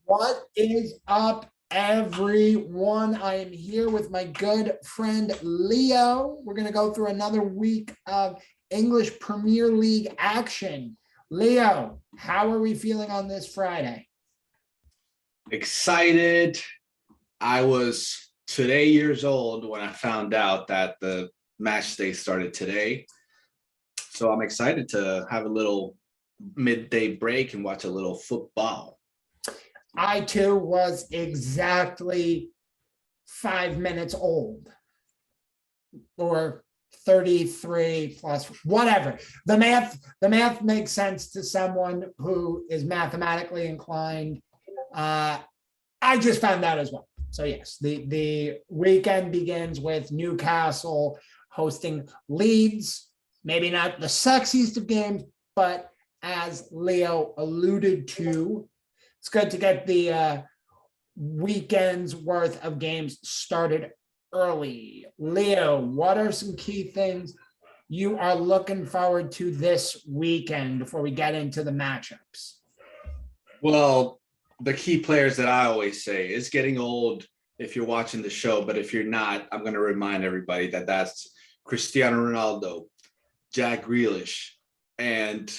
What is up, everyone? I am here with my good friend Leo. We're going to go through another week of English Premier League action. Leo, how are we feeling on this Friday? Excited. I was today years old when I found out that the match day started today. So I'm excited to have a little midday break and watch a little football. I too was exactly 5 minutes old, or 33 plus whatever. The math makes sense to someone who is mathematically inclined. I just found out as well. So yes, the weekend begins with Newcastle hosting Leeds. Maybe not the sexiest of games, but as Leo alluded to, it's good to get the weekend's worth of games started early. Leo, what are some key things you are looking forward to this weekend before we get into the matchups? Well, the key players that I always say is getting old if you're watching the show, but if you're not, I'm going to remind everybody that that's Cristiano Ronaldo, Jack Grealish, and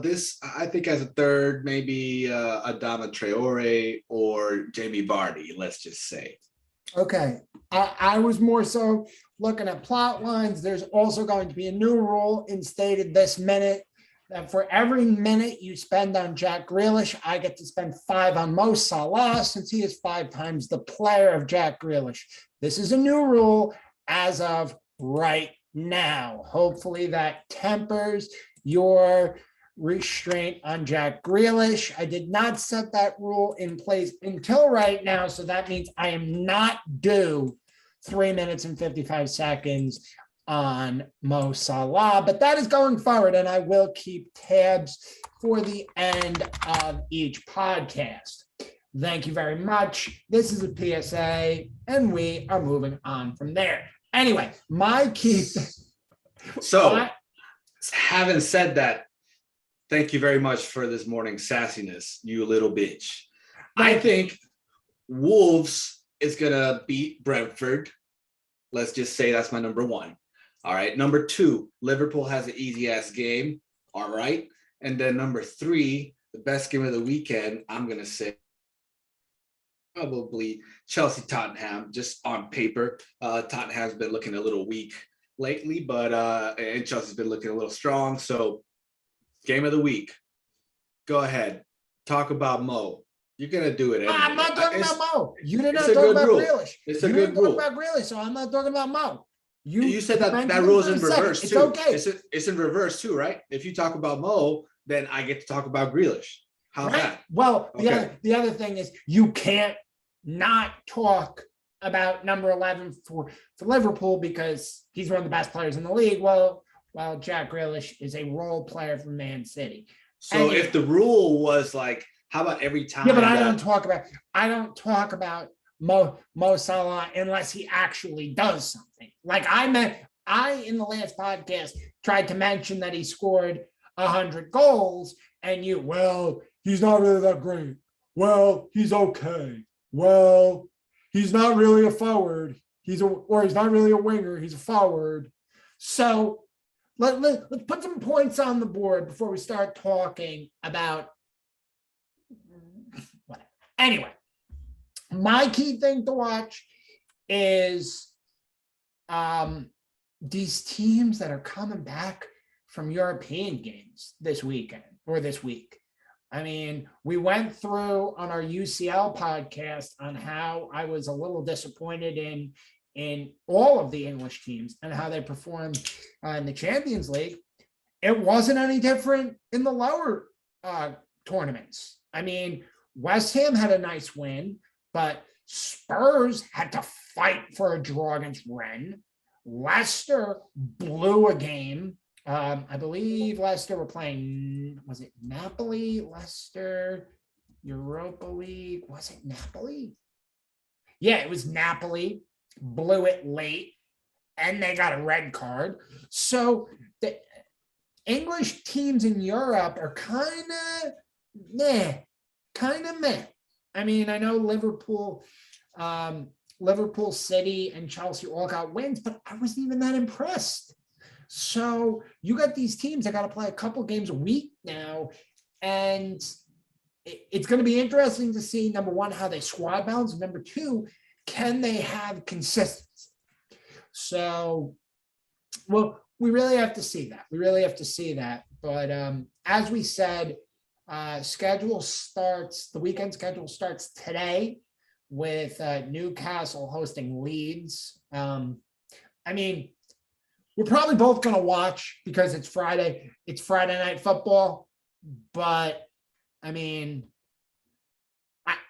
this I think as a third, maybe Adama Traore or Jamie Vardy, let's just say. Okay, I was more so looking at plot lines. There's also going to be a new rule instated this minute that for every minute you spend on Jack Grealish, I get to spend 5 on Mo Salah, since he is 5 times the player of Jack Grealish. This is a new rule as of right now. Hopefully that tempers your restraint on Jack Grealish. I did not set that rule in place until right now, so that means I am not due 3 minutes and 55 seconds on Mo Salah, but that is going forward, and I will keep tabs for the end of each podcast. Thank you very much. This is a PSA, and we are moving on from there. Anyway, my key. So, having said that, thank you very much for this morning's sassiness, you little bitch. I think Wolves is going to beat Brentford. Let's just say that's my number 1. All right. Number 2, Liverpool has an easy-ass game. All right. And then number 3, the best game of the weekend, I'm going to say probably Chelsea-Tottenham, just on paper. Tottenham's been looking a little weak lately, but and Chelsea's been looking a little strong. So game of the week. Go ahead. Talk about Mo. You're going to do it anyway. I'm not talking about Mo. You did not talk about Grealish. It's a good rule. You didn't talk about Grealish, so I'm not talking about Mo. You said that rule's in reverse too. It's okay. It's in reverse too, right? If you talk about Mo, then I get to talk about Grealish. How's that? Well, the other thing is you can't not talk about number 11 for Liverpool because he's one of the best players in the league. Well, Jack Grealish is a role player for Man City. So if the rule was like, how about every time? Yeah, but I don't talk about Mo Salah unless he actually does something. Like I in the last podcast tried to mention that he scored 100 goals, and he's not really that great. Well, he's okay. Well, he's not really a forward. He's not really a winger. He's a forward. So let's put some points on the board before we start talking about whatever. Anyway, my key thing to watch is these teams that are coming back from European games this weekend or this week. I mean, we went through on our UCL podcast on how I was a little disappointed in all of the English teams and how they performed in the Champions League. It wasn't any different in the lower tournaments. I mean, West Ham had a nice win, but Spurs had to fight for a draw against Rennes. Leicester blew a game. I believe Leicester were playing, was it Napoli? Leicester, Europa League. Was it Napoli? Yeah, it was Napoli. Blew it late, and they got a red card. So the English teams in Europe are kind of kind of meh. I mean, I know Liverpool City and Chelsea all got wins, but I wasn't even that impressed. So you got these teams that got to play a couple games a week now, and it's going to be interesting to see, number one, how they squad balance, and number two, can they have consistency? So, well, we really have to see that. But as we said, the weekend schedule starts today with Newcastle hosting Leeds. I mean, we're probably both going to watch because it's Friday. It's Friday night football. But, I mean,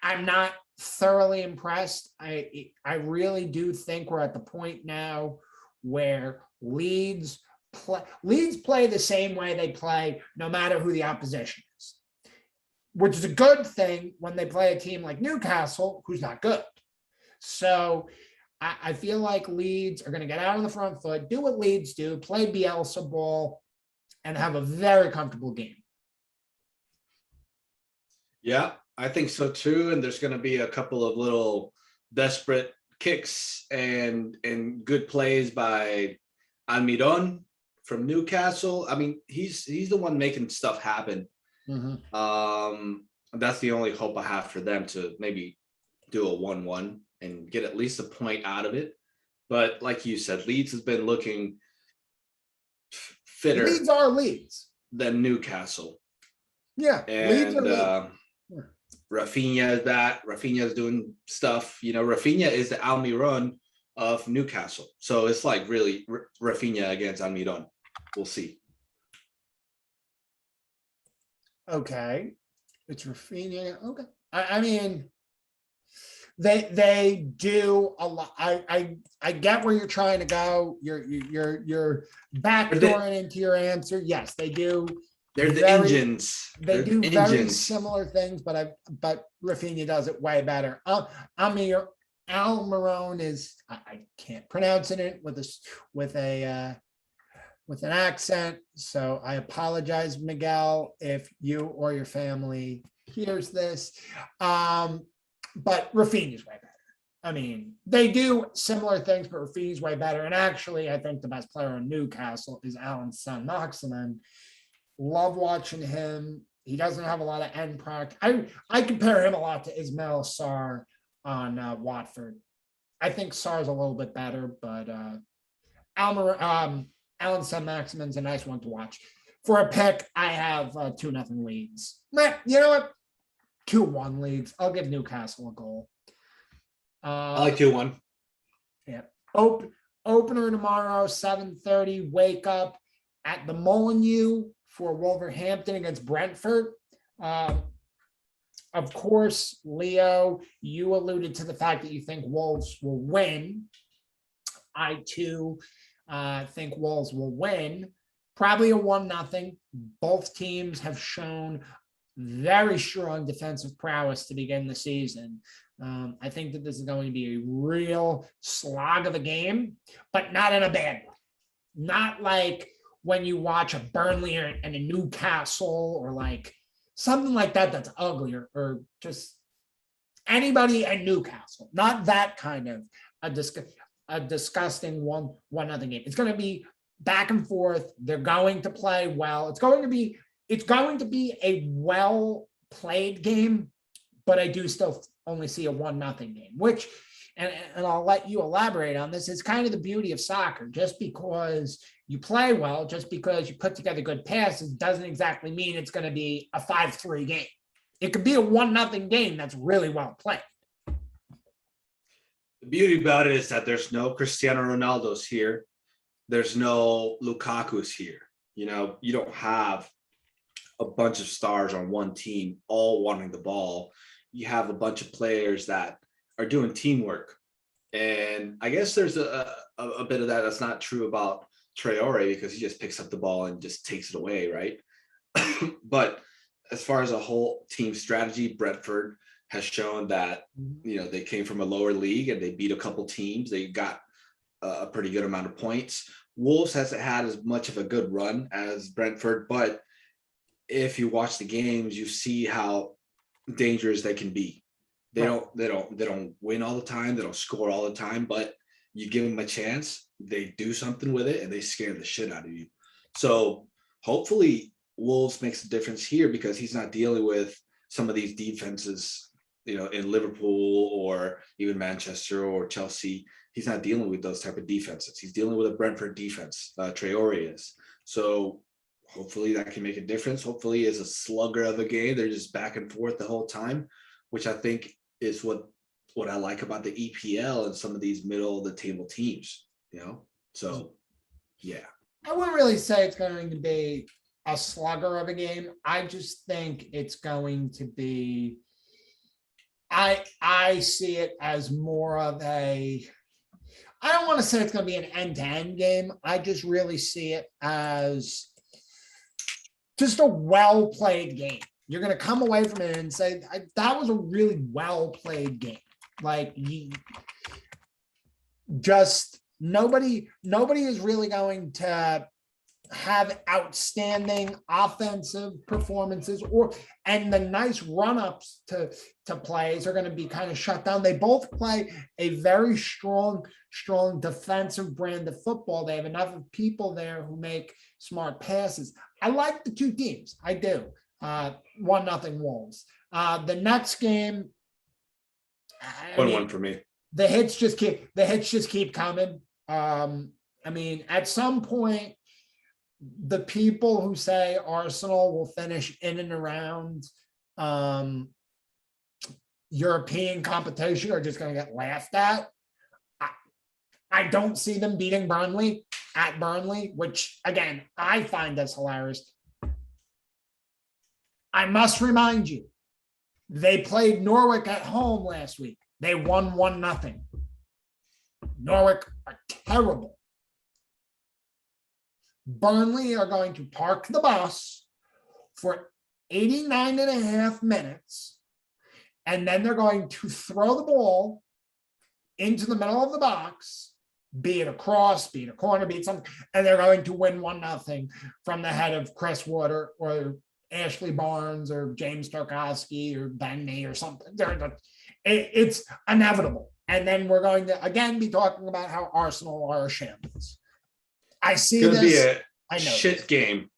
I'm not thoroughly impressed. I really do think we're at the point now where Leeds play the same way they play no matter who the opposition is, which is a good thing when they play a team like Newcastle, who's not good. So I feel like Leeds are going to get out on the front foot, do what Leeds do, play Bielsa ball, and have a very comfortable game. Yeah, I think so too. And there's going to be a couple of little desperate kicks and good plays by Almiron from Newcastle. I mean, he's the one making stuff happen. Mm-hmm. That's the only hope I have for them, to maybe do a 1-1 and get at least a point out of it. But like you said, Leeds has been looking fitter. Leeds are Leeds Than Newcastle. Yeah, and Rafinha is back. Rafinha is doing stuff. You know, Rafinha is the Almiron of Newcastle. So it's like really Rafinha against Almiron. We'll see. Okay, it's Rafinha. Okay, I mean, they do a lot. I get where you're trying to go. You're backdooring into your answer. Yes, they do. They're the engines. They do very similar things, but Rafinha does it way better. Almiron is, I can't pronounce it with an accent, so I apologize, Miguel, if you or your family hears this. But Rafinha's way better. I mean, they do similar things, but Rafinha's way better. And actually, I think the best player in Newcastle is Alan Saint-Maximin. Love watching him. He doesn't have a lot of end product. I compare him a lot to Ismail Sarr on Watford. I think Sarr's a little bit better, but Alan Saint-Maximin's a nice one to watch. For a pick, I have 2-0 Leeds. You know what? 2-1 Leeds. I'll give Newcastle a goal. I like 2-1. Yeah. Opener tomorrow, 7:30. Wake up at the Molineux for Wolverhampton against Brentford. Of course, Leo, you alluded to the fact that you think Wolves will win. I too think Wolves will win. Probably a 1-0. Both teams have shown very strong defensive prowess to begin the season. I think that this is going to be a real slog of a game, but not in a bad way. Not like when you watch a Burnley and a Newcastle or like something like that that's ugly, or just anybody at Newcastle. Not that kind of a disgusting 1-0 game. It's going to be back and forth. They're going to play well. It's going to be a well-played game, but I do still only see a 1-0 game, which, and I'll let you elaborate on this, is kind of the beauty of soccer. Just because you play well, just because you put together good passes, doesn't exactly mean it's going to be a 5-3 game. It could be a 1-0 game that's really well played. The beauty about it is that there's no Cristiano Ronaldo's here. There's no Lukaku's here. You know, you don't have a bunch of stars on one team all wanting the ball. You have a bunch of players that are doing teamwork. And I guess there's a bit of that that's not true about Traore, because he just picks up the ball and just takes it away, right? But as far as a whole team strategy, Brentford has shown that, you know, they came from a lower league and they beat a couple teams. They got a pretty good amount of points. Wolves hasn't had as much of a good run as Brentford, but if you watch the games, you see how dangerous they can be. They Right. don't win all the time. They don't score all the time, but you give them a chance, they do something with it and they scare the shit out of you. So hopefully Wolves makes a difference here because he's not dealing with some of these defenses, in Liverpool or even Manchester or Chelsea. He's not dealing with those type of defenses. He's dealing with a Brentford defense. Traore is. So hopefully that can make a difference. Hopefully it's a slugger of a game. They're just back and forth the whole time, which I think is what I like about the EPL and some of these middle of the table teams, So yeah. I wouldn't really say it's going to be a slugger of a game. I just think it's going to be, I see it as more of a, I don't want to say it's going to be an end-to-end game. I just really see it as just a well-played game. You're going to come away from it and say, that was a really well-played game. Like, just nobody is really going to have outstanding offensive performances and the nice run-ups to plays are going to be kind of shut down. They both play a very strong defensive brand of football. They have enough of people there who make smart passes. I like the two teams. I do. 1-0 Wolves. The next game, 1-1 for me. The hits just keep coming. At some point, the people who say Arsenal will finish in and around European competition are just going to get laughed at. I don't see them beating Burnley at Burnley, which again, I find as hilarious. I must remind you, they played Norwich at home last week. They won 1-0. Norwich are terrible. Burnley are going to park the bus for 89 and a half minutes, and then they're going to throw the ball into the middle of the box, be it a cross, be it a corner, be it something, and they're going to win 1-0 from the head of Chris Water or Ashley Barnes or James Tarkowski or Ben Mee or something. It's inevitable. And then we're going to, again, be talking about how Arsenal are a shambles. I see it's this. Be a shit game.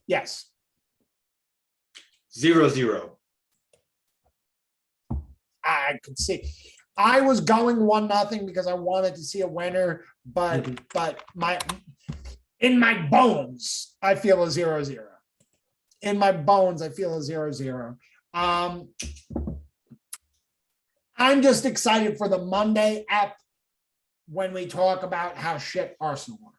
Yes. 0-0. I could see. I was going 1-0 because I wanted to see a winner, but in my bones, I feel a 0-0. In my bones, I feel a 0-0. I'm just excited for the Monday app when we talk about how shit Arsenal are.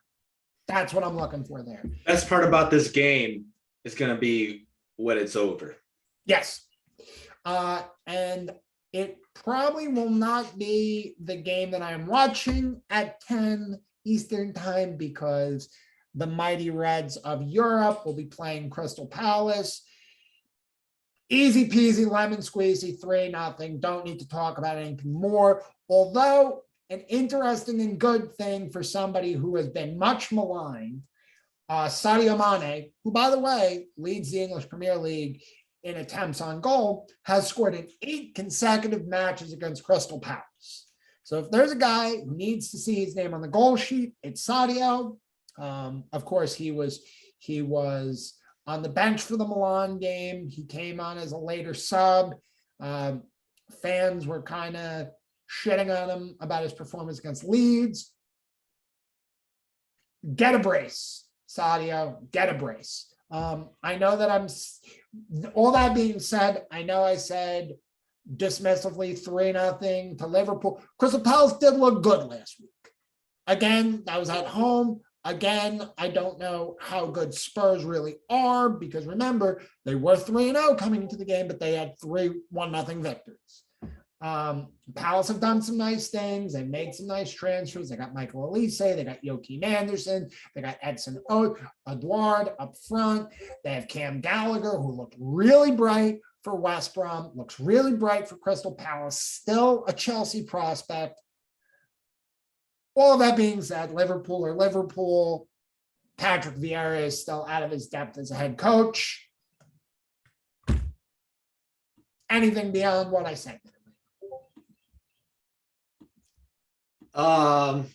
That's what I'm looking for there. Best part about this game is going to be when it's over. Yes. And it probably will not be the game that I'm watching at 10 Eastern time because the mighty Reds of Europe will be playing Crystal Palace. Easy peasy, lemon squeezy, 3-0. Don't need to talk about anything more. Although an interesting and good thing for somebody who has been much maligned, Sadio Mane, who, by the way, leads the English Premier League in attempts on goal, has scored in 8 consecutive matches against Crystal Palace. So if there's a guy who needs to see his name on the goal sheet, it's Sadio. Of course, he was on the bench for the Milan game. He came on as a later sub. Fans were kind of shitting on him about his performance against Leeds. Get a brace, Sadio, get a brace. I know that all that being said, I know I said dismissively 3-0 to Liverpool. Crystal Palace did look good last week. Again, that was at home. Again, I don't know how good Spurs really are because remember, they were 3-0 coming into the game, but they had 1-0 victories. Palace have done some nice things. They made some nice transfers. They got Michael Elise. They got Joachim Anderson. They got Edson Edouard up front. They have Cam Gallagher, who looked really bright for West Brom, looks really bright for Crystal Palace, still a Chelsea prospect. All of that being said, Liverpool. Patrick Vieira is still out of his depth as a head coach. anything beyond what I said? What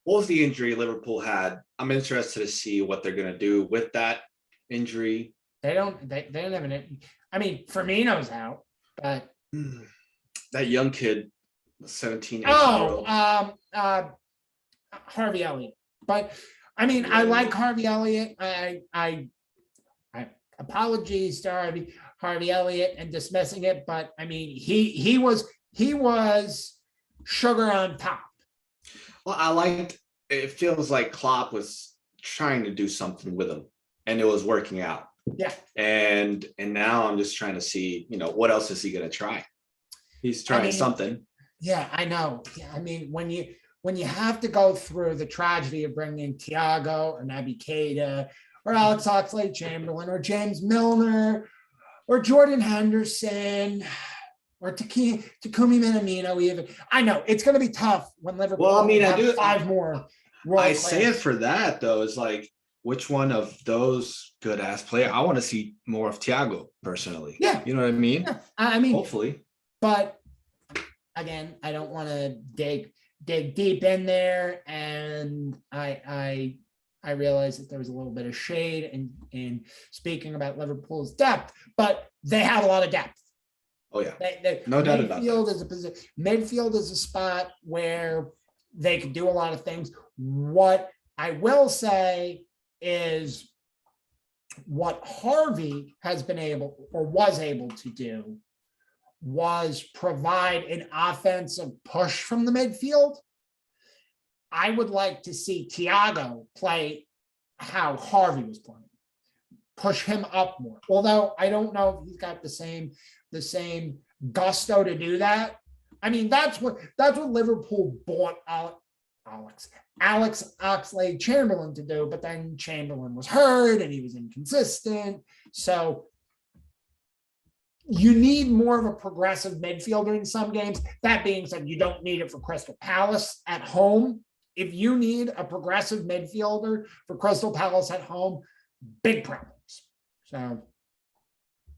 was the injury Liverpool had? I'm interested to see what they're going to do with that injury. They don't have an. I mean, Firmino's out, but that young kid, 17, 18-year-old. Harvey Elliott. But I mean, I like Harvey Elliott. I apologies to Harvey Elliott and dismissing it, but I mean, he was sugar on top. Well, I liked. It feels like Klopp was trying to do something with him, and it was working out. Yeah. And now I'm just trying to see, what else is he going to try? He's trying something. Yeah, I know. Yeah, I mean, when you have to go through the tragedy of bringing in Thiago or Naby Keita or Alex Oxlade-Chamberlain or James Milner or Jordan Henderson or Takumi Minamino, even. I know it's going to be tough when Liverpool. Well, I mean, I do 5 more. I say it for that though. It's like, which one of those good ass players? I want to see more of Thiago personally. Yeah, you know what I mean. Yeah. I mean, hopefully. But again, I don't want to dig deep in there, and I realize that there was a little bit of shade in speaking about Liverpool's depth, but they have a lot of depth. Oh yeah, no doubt about that. Midfield is a spot where they can do a lot of things. What I will say is what Harvey has been able or was able to do was provide an offensive push from the midfield. I would like to see Thiago play how Harvey was playing, push him up more. Although I don't know if he's got the same gusto to do that. I mean, that's what Liverpool bought Alex Oxlade-Chamberlain to do, but then Chamberlain was hurt and he was inconsistent. So you need more of a progressive midfielder in some games. That being said, you don't need it for Crystal Palace at home. If you need a progressive midfielder for Crystal Palace at home, big problems. So,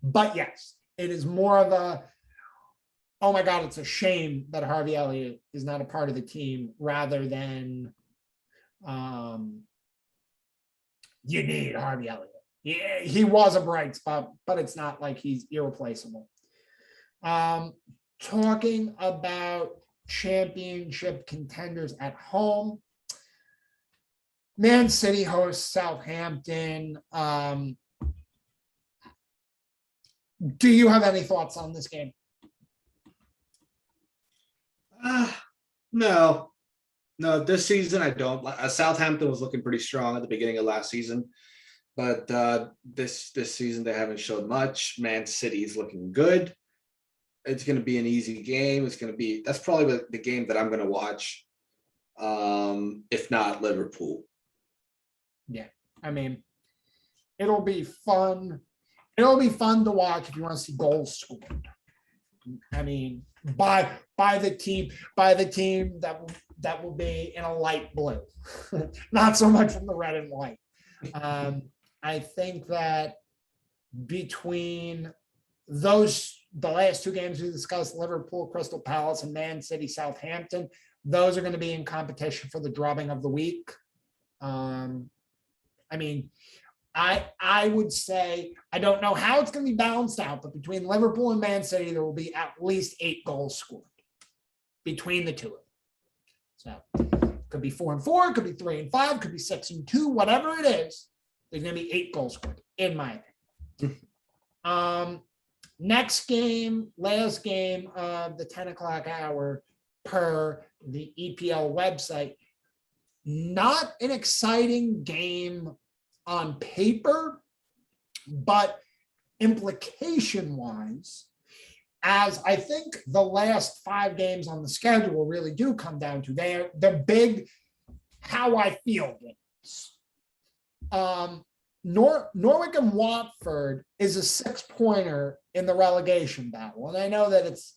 but yes, it is more of a, oh my God, it's a shame that Harvey Elliott is not a part of the team, rather than you need Harvey Elliott. Yeah, he was a bright spot, but it's not like he's irreplaceable. Talking about championship contenders at home, Man City hosts Southampton. Do you have any thoughts on this game? No, this season I don't. Southampton was looking pretty strong at the beginning of last season, but this season they haven't showed much. Man City is looking good. It's going to be an easy game. That's probably the game that I'm going to watch, if not Liverpool. Yeah, I mean, it'll be fun. It'll be fun to watch if you want to see goals scored. I mean, by the team that will be in a light blue, not so much from the red and white. I think that between the last 2 games we discussed, Liverpool, Crystal Palace, and Man City, Southampton, those are going to be in competition for the drubbing of the week. I mean, I would say, I don't know how it's going to be balanced out, but between Liverpool and Man City, there will be at least 8 goals scored between the two of them. So could be 4-4, could be 3-5, could be 6-2, whatever it is, there's going to be 8 goals scored, in my opinion. Next game, last game of the 10 o'clock hour per the EPL website. Not an exciting game on paper, but implication-wise, as I think the last 5 games on the schedule really do come down to, the big how I feel games. Norwich and Watford is a 6-pointer in the relegation battle, and I know that it's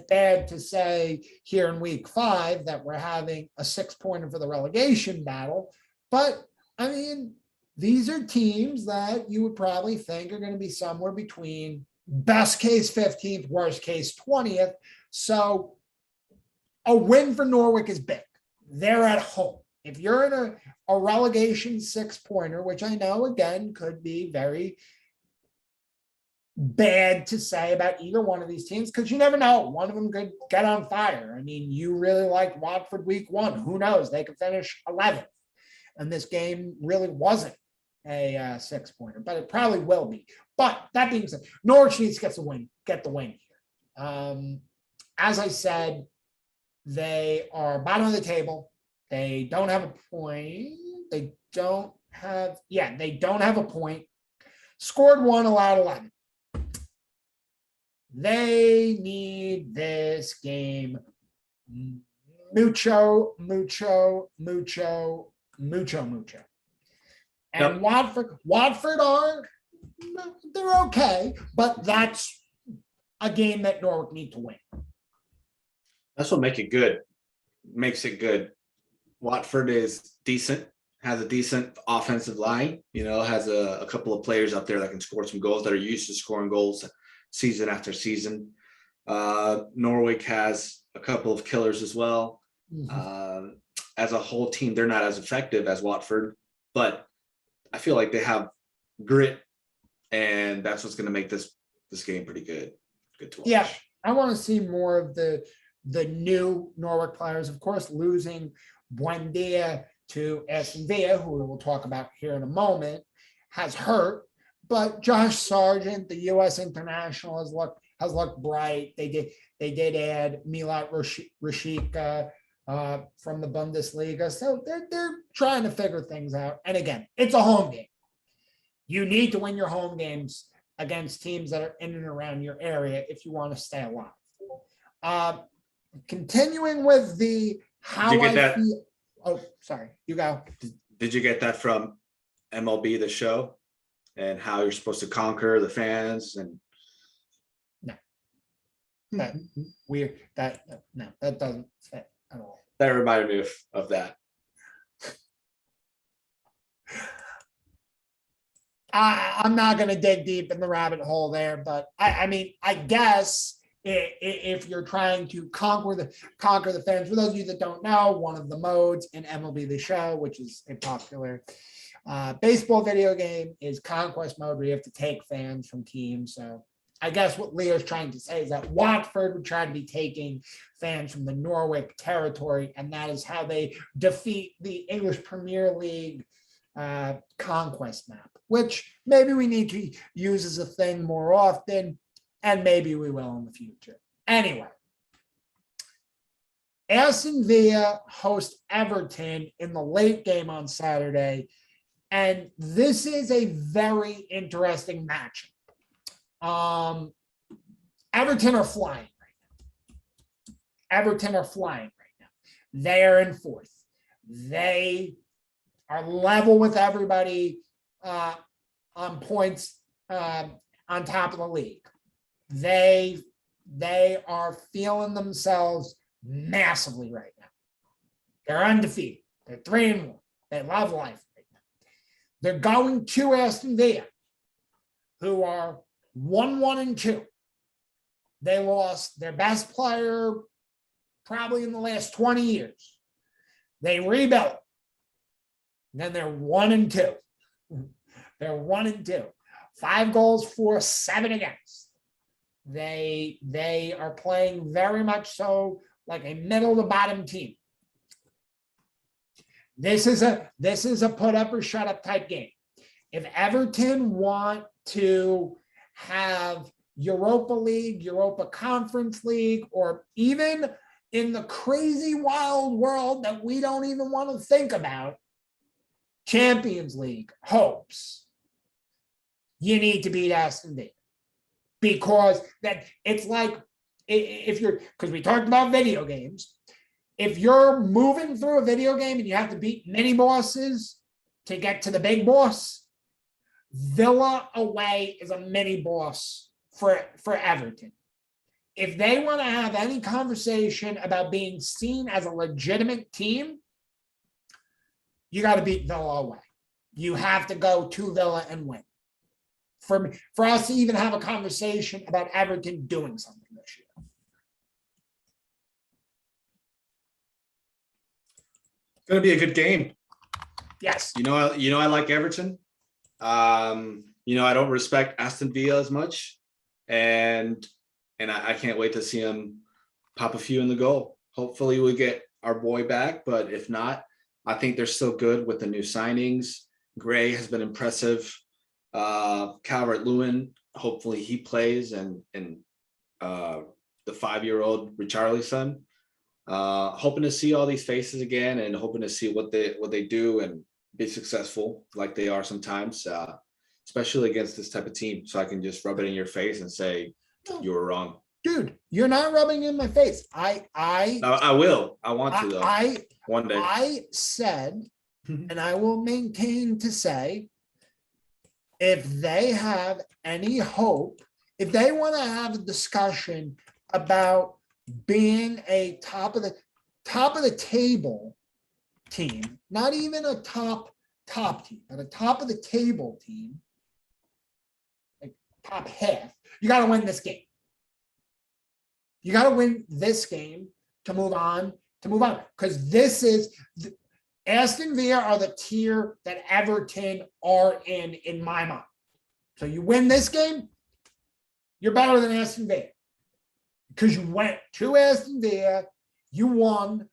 bad to say here in week 5 that we're having a 6-pointer for the relegation battle, but I mean, these are teams that you would probably think are going to be somewhere between best case 15th, worst case 20th. So a win for Norwich is big. They're at home. If you're in a relegation 6-pointer, which I know again could be very bad to say about either one of these teams, because you never know. One of them could get on fire. I mean, you really like Watford week 1. Who knows? They could finish 11th. And this game really wasn't a 6-pointer, but it probably will be. But that being said, Norwich needs to get the win here. As I said, they are bottom of the table. They don't have a point. They don't have a point. Scored 1, allowed 11. They need this game mucho. And yep. Watford they're okay, but that's a game that Norwich need to win. That's what makes it good. Watford is decent, has a decent offensive line, has a couple of players up there that can score some goals, that are used to scoring goals season after season. Norwich has a couple of killers as well. Mm-hmm. As a whole team, they're not as effective as Watford, but I feel like they have grit, and that's what's going to make this game pretty good. Good to watch. Yeah, I want to see more of the new Norwich players. Of course, losing Buendia to Aston Villa, who we will talk about here in a moment, has hurt. But Josh Sargent, the U.S. international, has looked bright. They did add Milat Rashica from the Bundesliga, so they're trying to figure things out. And again, it's a home game. You need to win your home games against teams that are in and around your area if you want to stay alive. Continuing with the how Did you get I feel. Oh, sorry, you go. Did you get that from MLB The Show, and how you're supposed to conquer the fans? And no, that weird. That doesn't fit at all. That reminded me of that. I'm not going to dig deep in the rabbit hole there, but I mean, I guess if you're trying to conquer the fans, for those of you that don't know, one of the modes in MLB The Show, which is a popular baseball video game, is conquest mode, where you have to take fans from teams. So I guess what Leo's trying to say is that Watford would try to be taking fans from the Norwich territory, and that is how they defeat the English Premier League conquest map, which maybe we need to use as a thing more often, and maybe we will in the future. Anyway, Aston Villa host Everton in the late game on Saturday, and this is a very interesting matchup. Everton are flying right now. They are in 4th. They are level with everybody on points on top of the league. They are feeling themselves massively right now. They're undefeated. They're 3-1. They love life right now. They're going to Aston Villa, who are 1-2. They lost their best player probably in the last 20 years. They rebuilt. And then they're 1-2. They're 1-2. 5 goals for, 7 against. They are playing very much so like a middle to bottom team. This is a put up or shut up type game. If Everton want to have Europa League, Europa Conference League, or even in the crazy wild world that we don't even want to think about, Champions League hopes, you need to beat Aston Villa, because that it's like, if you're, because we talked about video games, if you're moving through a video game and you have to beat mini bosses to get to the big boss, Villa away is a mini boss for Everton. If they want to have any conversation about being seen as a legitimate team, you got to beat Villa away. You have to go to Villa and win. for us to even have a conversation about Everton doing something this year. It's going to be a good game. Yes. I like Everton. I don't respect Aston Villa as much, and I can't wait to see him pop a few in the goal. Hopefully we get our boy back, but if not, I think they're still good with the new signings. Gray has been impressive. Calvert-Lewin, hopefully he plays, and the 5-year-old Richarlison. Hoping to see all these faces again, and hoping to see what they do and be successful like they are sometimes, especially against this type of team. So I can just rub it in your face and say you were wrong. Dude, you're not rubbing it in my face. I will. I want to though. One day. I said, and I will maintain to say, if they have any hope, if they want to have a discussion about being a top of the table team, not even a top team, but a top of the table team, like top half, you got to win this game. You got to win this game to move on, because this is Aston Villa are the tier that Everton are in my mind. So you win this game, you're better than Aston Villa, because you went to Aston Villa, you won,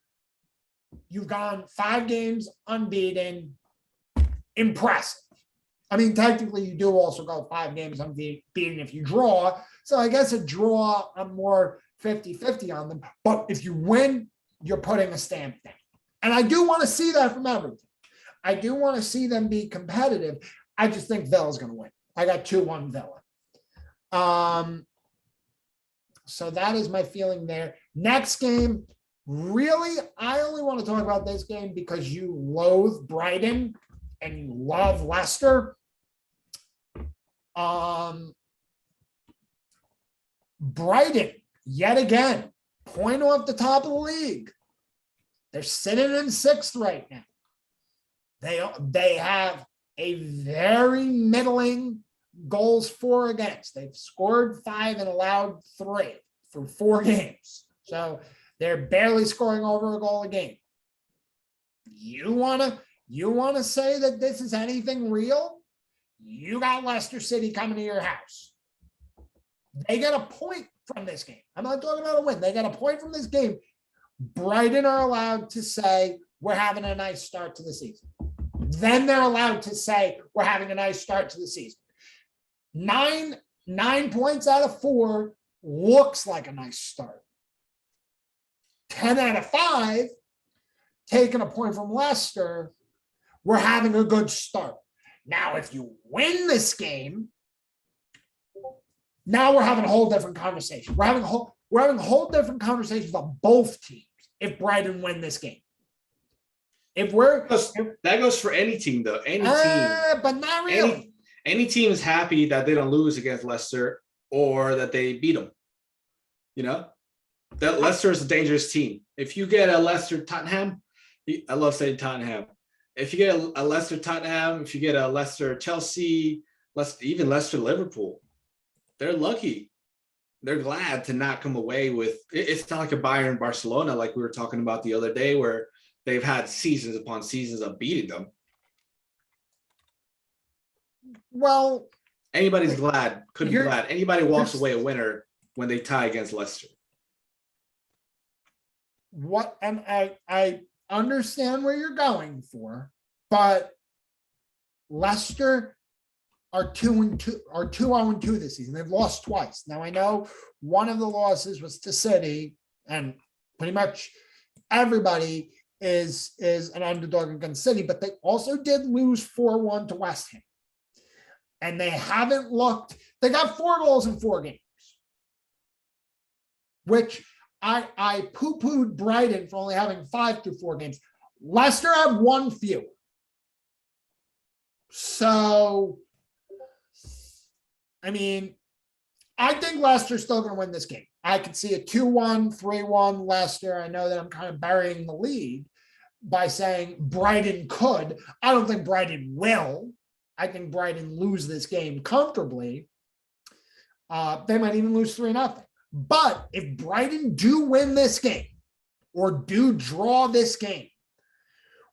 you've gone 5 games unbeaten. Impressive. I mean, technically, you do also go 5 games unbeaten if you draw. So I guess a draw, I'm more 50-50 on them. But if you win, you're putting a stamp down. And I do want to see that from Everton. I do want to see them be competitive. I just think Villa's going to win. I got 2-1 Villa. So that is my feeling there. Next game, really, I only want to talk about this game because you loathe Brighton and you love Leicester. Brighton, yet again, point off the top of the league. They're sitting in 6th right now. They have a very middling goals for against. They've scored 5 and allowed 3 for 4 games. So they're barely scoring over a goal a game. You wanna say that this is anything real? You got Leicester City coming to your house. They got a point from this game. I'm not talking about a win. They got a point from this game. Brighton are allowed to say, we're having a nice start to the season. Then they're allowed to say, we're having a nice start to the season. 9 points out of 4 looks like a nice start. 10 out of 5, taking a point from Leicester, we're having a good start. Now, if you win this game, now we're having a whole different conversation. We're having a whole different conversation about both teams if Brighton win this game. That goes for any team, though. Any team. But not really. Any team is happy that they don't lose against Leicester or that they beat them. That Leicester is a dangerous team. If you get a Leicester-Tottenham, I love saying Tottenham. If you get a Leicester-Tottenham, if you get a Leicester-Chelsea, even Leicester-Liverpool, they're lucky. They're glad to not come away with – it's not like a Bayern-Barcelona like we were talking about the other day where they've had seasons upon seasons of beating them. Well, anybody's glad, could be glad. Anybody walks away a winner when they tie against Leicester. And I understand where you're going for, but Leicester are 2-0-2 this season. They've lost twice. Now I know one of the losses was to City, and pretty much everybody is an underdog against City, but they also did lose 4-1 to West Ham. And they haven't looked, they got 4 goals in 4 games, which I poo-pooed Brighton for only having 5 through 4 games. Leicester have 1 fewer. So, I mean, I think Leicester's still going to win this game. I could see a 2-1, 3-1 Leicester. I know that I'm kind of burying the lead by saying Brighton could. I don't think Brighton will. I think Brighton lose this game comfortably. They might even lose 3-0. But if Brighton do win this game or do draw this game,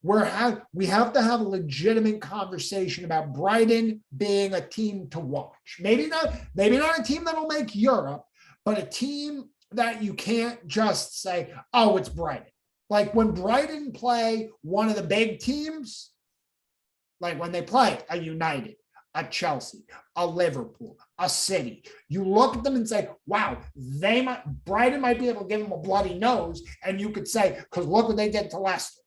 we have to have a legitimate conversation about Brighton being a team to watch. Maybe not a team that'll make Europe, but a team that you can't just say, oh, it's Brighton. Like when Brighton play one of the big teams, like when they play a United, a Chelsea, a Liverpool, a City, you look at them and say, wow, Brighton might be able to give them a bloody nose. And you could say, because look what they did to Leicester.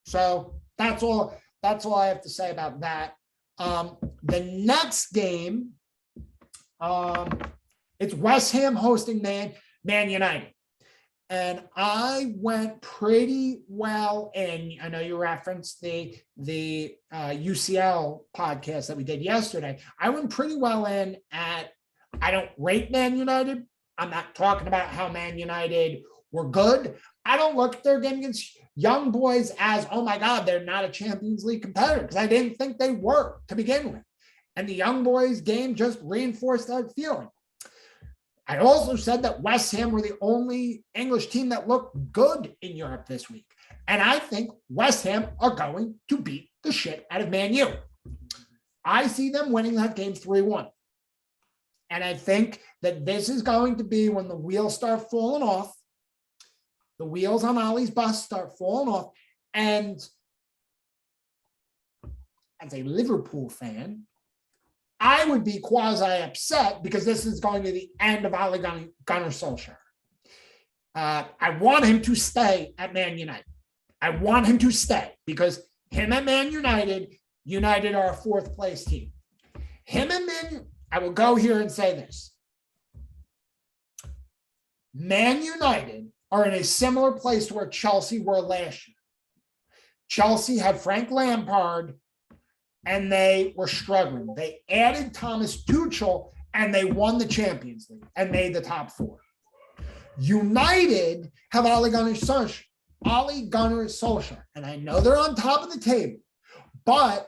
So that's all I have to say about that. The next game, it's West Ham hosting Man United. And I went pretty well in, I know you referenced the UCL podcast that we did yesterday. I went pretty well in at, I don't rate Man United. I'm not talking about how Man United were good. I don't look at their game against Young Boys as, oh my God, they're not a Champions League competitor, because I didn't think they were to begin with. And the Young Boys game just reinforced that feeling. I also said that West Ham were the only English team that looked good in Europe this week. And I think West Ham are going to beat the shit out of Man U. I see them winning that game 3-1. And I think that this is going to be when the wheels start falling off. The wheels on Ollie's bus start falling off. And as a Liverpool fan, I would be quasi upset because this is going to the end of Ole Gunnar Solskjaer. I want him to stay at Man United. I want him to stay because him and Man United are a fourth place team. I will go here and say this. Man United are in a similar place to where Chelsea were last year. Chelsea had Frank Lampard, and they were struggling. They added Thomas Tuchel, and they won the Champions League and made the top four. United have Ole Gunnar Solskjaer, and I know they're on top of the table, but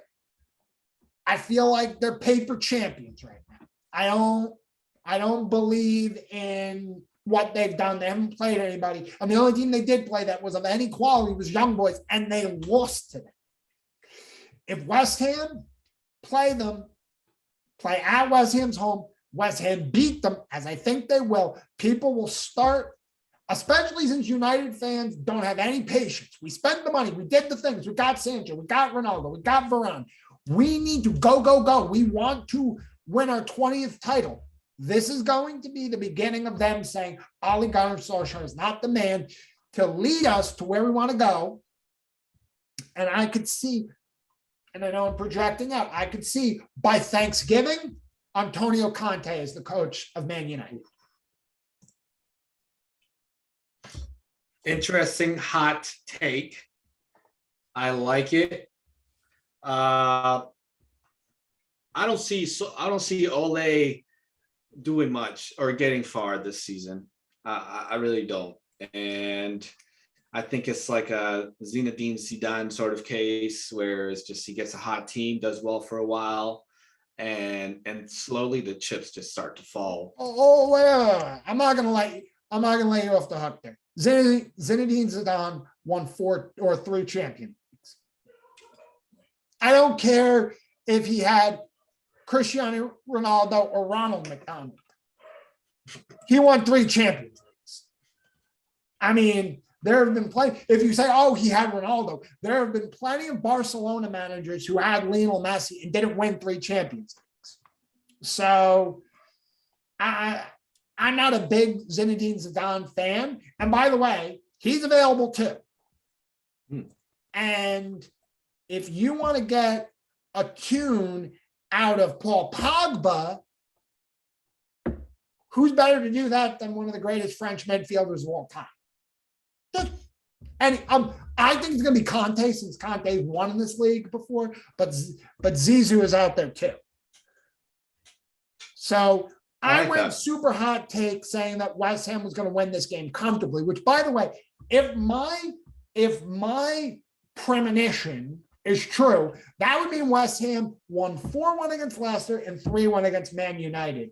I feel like they're paper champions right now. I don't believe in what they've done. They haven't played anybody, and the only team they did play that was of any quality was Young Boys, and they lost to them. If West Ham play at West Ham's home, West Ham beat them, as I think they will, people will start, especially since United fans don't have any patience. We spent the money. We did the things. We got Sancho. We got Ronaldo. We got Varane. We need to go, go, go. We want to win our 20th title. This is going to be the beginning of them saying, Ole Gunnar Solskjaer is not the man to lead us to where we want to go. And I could see, and I know I'm projecting out, I could see by Thanksgiving, Antonio Conte is the coach of Man United. Interesting hot take. I like it. I don't see Ole doing much or getting far this season. I really don't. And I think it's like a Zinedine Zidane sort of case where it's just he gets a hot team, does well for a while, and slowly the chips just start to fall. Oh, wait. I'm not gonna let you off the hook there. Zinedine Zidane won 4 or 3 champions. I don't care if he had Cristiano Ronaldo or Ronald McDonald. He won 3 Champions Leagues. I mean, there have been plenty. If you say, oh, he had Ronaldo, there have been plenty of Barcelona managers who had Lionel Messi and didn't win 3 Champions Leagues. So I'm not a big Zinedine Zidane fan. And by the way, he's available too. And if you want to get a tune out of Paul Pogba, who's better to do that than one of the greatest French midfielders of all time? And I think it's going to be Conte, since Conte won in this league before, but Zizou is out there too. So I went super hot take saying that West Ham was going to win this game comfortably, which, by the way, if my premonition is true, that would mean West Ham won 4-1 against Leicester and 3-1 against Man United.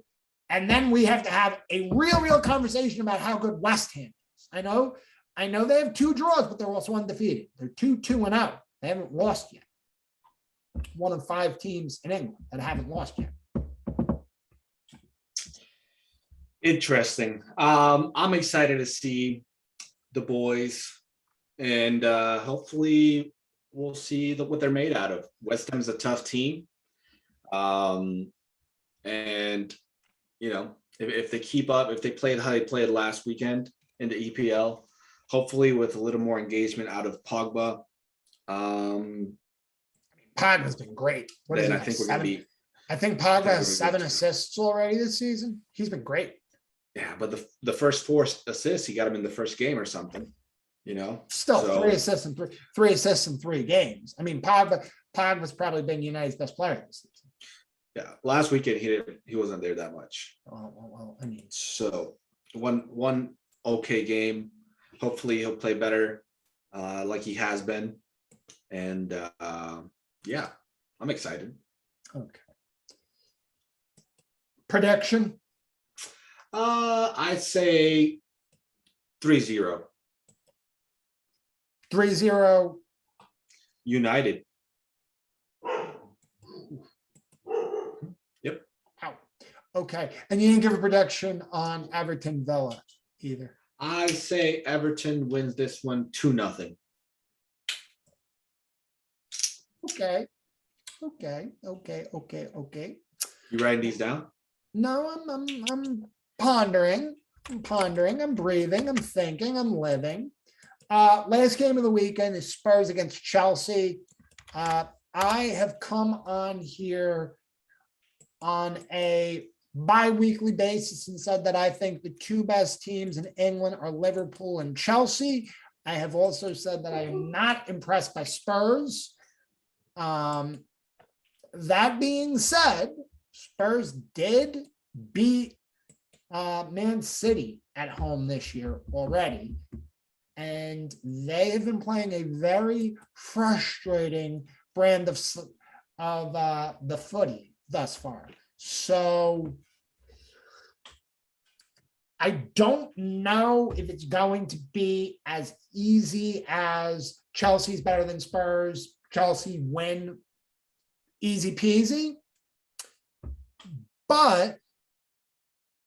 And then we have to have a real conversation about how good West Ham is. I know they have 2 draws, but they're also undefeated. They're 2-2-0. They haven't lost yet. One of 5 teams in England that haven't lost yet. Interesting. I'm excited to see the boys, and hopefully we'll see what they're made out of. West Ham's a tough team, and if they keep up, if they played how they played last weekend in the EPL, hopefully with a little more engagement out of Pogba. Pogba's been great. Then I think we're going to be. I think Pogba has 7 assists already this season. He's been great. Yeah, but the first 4 assists, he got him in the first game or something. Still 3 assists in 3 games. I mean, Pogba's probably been United's best player this season. Yeah, last weekend he wasn't there that much. Well, I mean, so one okay game. Hopefully he'll play better, like he has been, and yeah, I'm excited. Okay. Prediction? I'd say 3-0. 3-0. United. Yep. Wow. Okay. And you didn't give a prediction on Everton Villa either. I say Everton wins this one 2-0. Okay. You writing these down? No, I'm pondering. I'm breathing. I'm thinking. I'm living. Last game of the weekend is Spurs against Chelsea. I have come on here on a bi-weekly basis and said that I think the 2 best teams in England are Liverpool and Chelsea. I have also said that I am not impressed by Spurs. That being said, Spurs did beat Man City at home this year already. And they have been playing a very frustrating brand of the footy thus far. So I don't know if it's going to be as easy as Chelsea's better than Spurs. Chelsea win easy peasy. But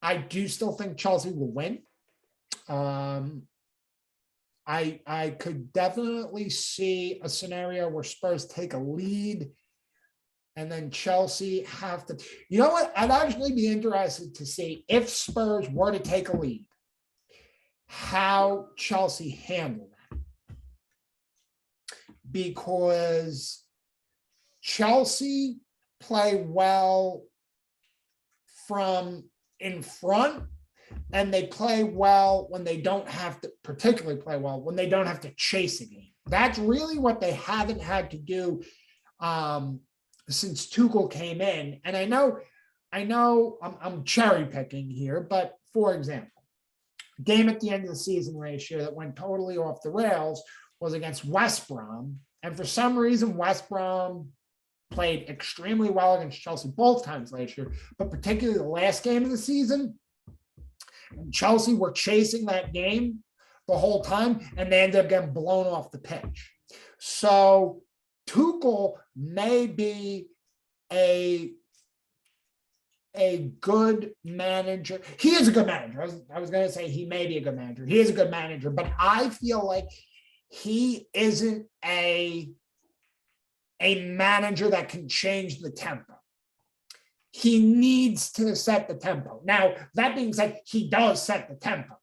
I do still think Chelsea will win. I could definitely see a scenario where Spurs take a lead and then Chelsea have to, you know what? I'd actually be interested to see if Spurs were to take a lead, how Chelsea handle that. Because Chelsea play well from in front, and they play well when they don't have to, particularly play well when they don't have to chase a game. That's really what they haven't had to do since Tuchel came in. And I know I'm cherry picking here, but for example, game at the end of the season last year that went totally off the rails was against West Brom. And for some reason, West Brom played extremely well against Chelsea both times last year, but particularly the last game of the season, and Chelsea were chasing that game the whole time, and they ended up getting blown off the pitch. So Tuchel may be a good manager. He is a good manager. I was going to say he may be a good manager. He is a good manager, but I feel like he isn't a manager that can change the tempo. He needs to set the tempo. Now, that being said, he does set the tempo.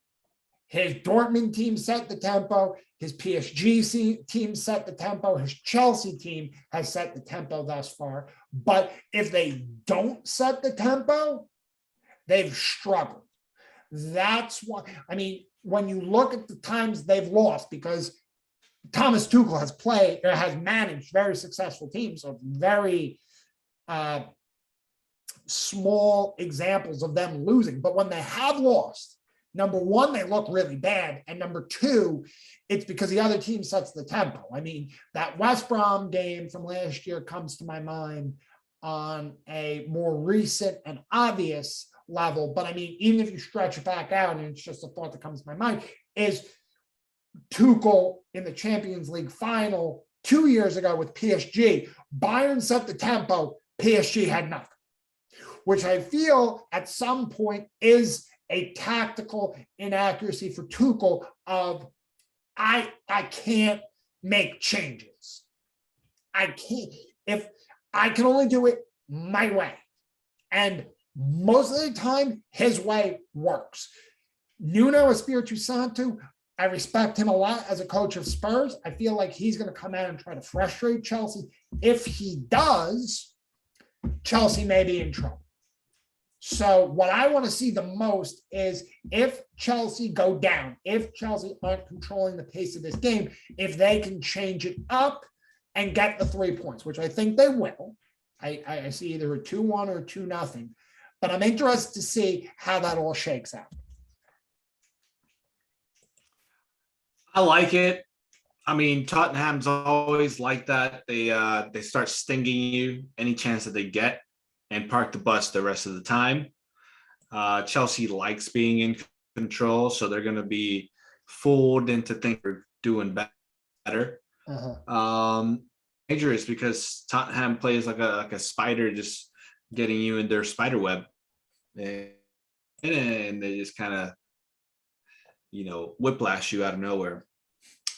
His Dortmund team set the tempo. His PSG team set the tempo. His Chelsea team has set the tempo thus far. But if they don't set the tempo, they've struggled. That's why, I mean, when you look at the times they've lost, because Thomas Tuchel has managed very successful teams, so very small examples of them losing. But when they have lost, number one, they look really bad. And number two, it's because the other team sets the tempo. I mean, that West Brom game from last year comes to my mind on a more recent and obvious level. But I mean, even if you stretch it back out, and it's just a thought that comes to my mind, is Tuchel in the Champions League final 2 years ago with PSG. Bayern set the tempo, PSG had nothing, which I feel at some point is a tactical inaccuracy for Tuchel of I can't make changes. I can't, if I can only do it my way. And most of the time, his way works. Nuno Espirito Santo, I respect him a lot as a coach of Spurs. I feel like he's going to come out and try to frustrate Chelsea. If he does, Chelsea may be in trouble. So what I want to see the most is if Chelsea go down, if Chelsea aren't controlling the pace of this game, if they can change it up and get the 3 points, which I think they will. I see either a 2-1 or 2-0, but I'm interested to see how that all shakes out. I like it. I mean, Tottenham's always like that. They start stinging you any chance that they get and park the bus the rest of the time. Chelsea likes being in control, so they're going to be fooled into thinking they're doing better. Dangerous because Tottenham plays like a spider, just getting you in their spider web, and they just kind of, whiplash you out of nowhere.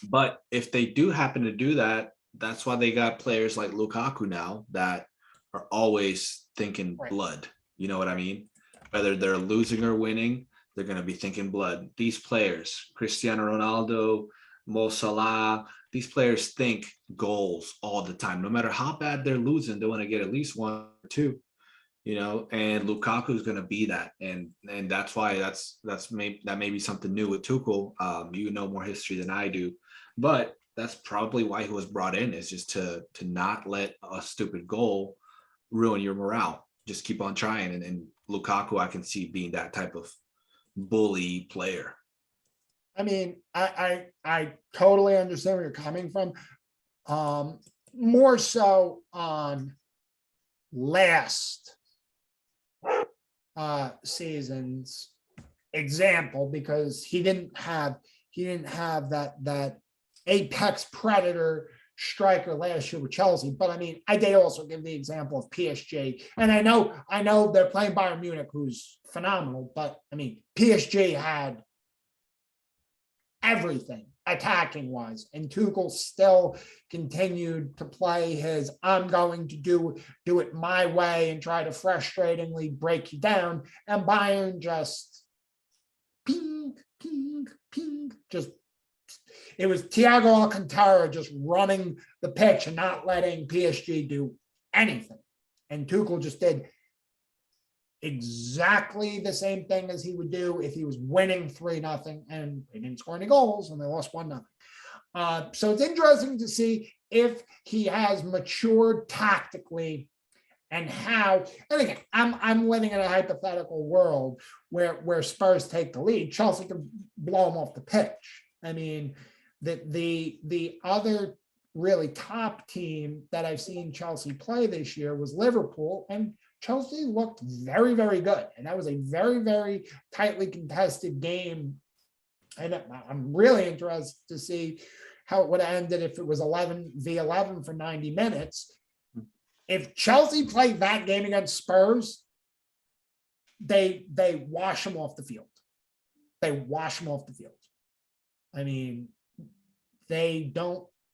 But if they do happen to do that, that's why they got players like Lukaku now that are always thinking blood. You know what I mean? Whether they're losing or winning, they're going to be thinking blood. These players, Cristiano Ronaldo, Mo Salah, these players think goals all the time. No matter how bad they're losing, they want to get at least 1 or 2. And Lukaku is going to be that, and that's why that may be something new with Tuchel. You know more history than I do, but that's probably why he was brought in, is just to not let a stupid goal ruin your morale. Just keep on trying, and Lukaku, I can see being that type of bully player. I mean, I totally understand where you're coming from. More so on last season's example, because he didn't have that apex predator striker last year with Chelsea. But I mean, I did also give the example of PSG, and I know they're playing Bayern Munich, who's phenomenal, but I mean, PSG had everything attacking wise, and Tuchel still continued to play his I'm going to do it my way and try to frustratingly break you down, and Bayern just ping, just it was Thiago Alcantara just running the pitch and not letting PSG do anything. And Tuchel just did exactly the same thing as he would do if he was winning 3-0, and they didn't score any goals and they lost 1-0. So it's interesting to see if he has matured tactically and how. And again, I'm living in a hypothetical world where Spurs take the lead. Chelsea can blow them off the pitch. I mean, the other really top team that I've seen Chelsea play this year was Liverpool, and Chelsea looked very, very good. And that was a very, very tightly contested game. And I'm really interested to see how it would have ended if it was 11v11 for 90 minutes. If Chelsea played that game against Spurs, they wash them off the field. They wash them off the field. I mean,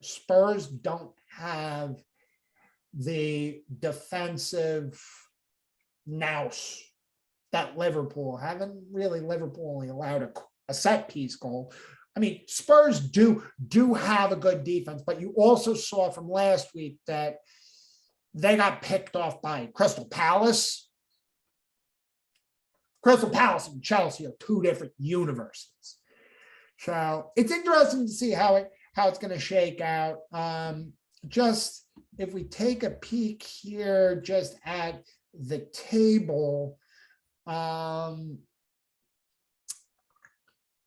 Spurs don't have the defensive nous that Liverpool haven't really. Liverpool only allowed a set piece goal. I mean, Spurs do have a good defense, but you also saw from last week that they got picked off by Crystal Palace. Crystal Palace and Chelsea are two different universes. So it's interesting to see how it's going to shake out. Just if we take a peek here, just at the table,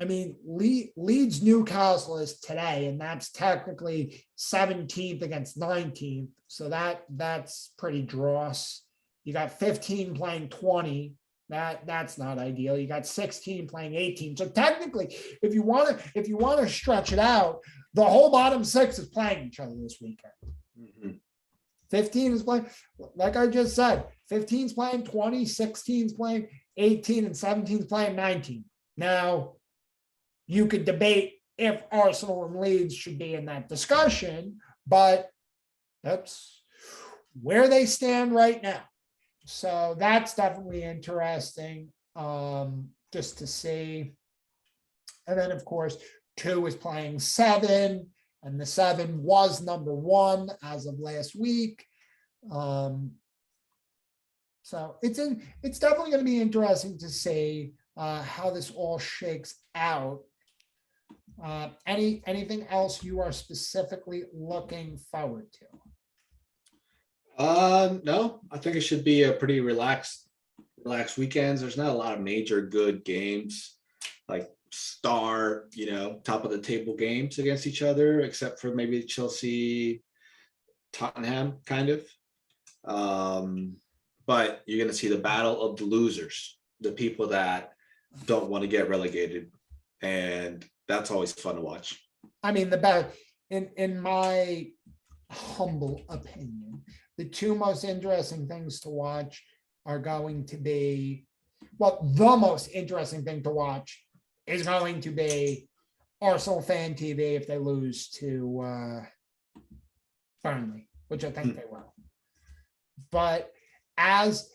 I mean, Leeds Newcastle is today, and that's technically 17th against 19th. So that's pretty dross. You got 15 playing 20. That's not ideal. You got 16 playing 18. So technically, if you want to stretch it out, the whole bottom six is playing each other this weekend. Mhm. 15 is playing, like I just said, 15 is playing 20, 16 is playing 18, and 17 is playing 19. Now, you could debate if Arsenal and Leeds should be in that discussion, but that's where they stand right now. So that's definitely interesting, just to see. And then, of course, 2 is playing 7, and the 7 was number 1 as of last week. So it's definitely going to be interesting to see how this all shakes out. Anything else you are specifically looking forward to? No, I think it should be a pretty relaxed weekends. There's not a lot of major good games, like top of the table games against each other, except for maybe Chelsea, Tottenham, kind of. But you're going to see the battle of the losers, the people that don't want to get relegated, and that's always fun to watch. I mean, in my humble opinion, the 2 most interesting things to watch are going to be, the most interesting thing to watch is going to be Arsenal Fan TV if they lose to Burnley, which I think they will. But as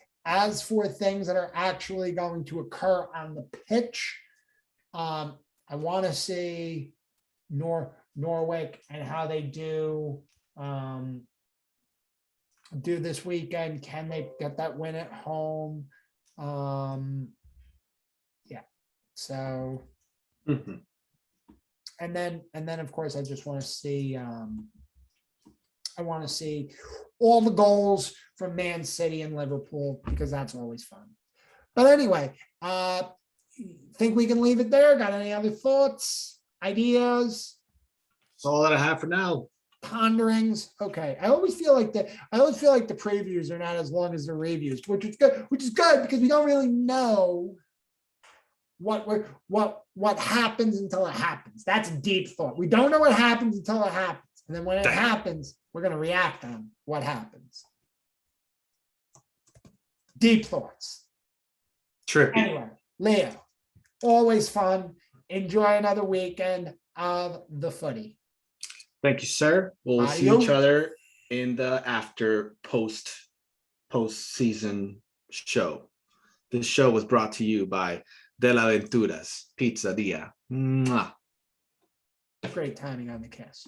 for things that are actually going to occur on the pitch, I want to see Norwich and how they do this weekend. Can they get that win at home? So Mhm. and then of course I just want to see all the goals from Man City and Liverpool, because that's always fun. But anyway, think we can leave it there? Got any other thoughts, ideas? That's all that I have for now. Ponderings. Okay. I always feel like the previews are not as long as the reviews, which is good because we don't really know what happens until it happens. That's a deep thought. We don't know what happens until it happens. And then when it happens, we're going to react on what happens. Deep thoughts. Trippy. Anyway, Leo, always fun. Enjoy another weekend of the footy. Thank you, sir. We'll see each other in the after post-season show. This show was brought to you by De La Venturas Pizzeria. Mwah. Great timing on the kiss.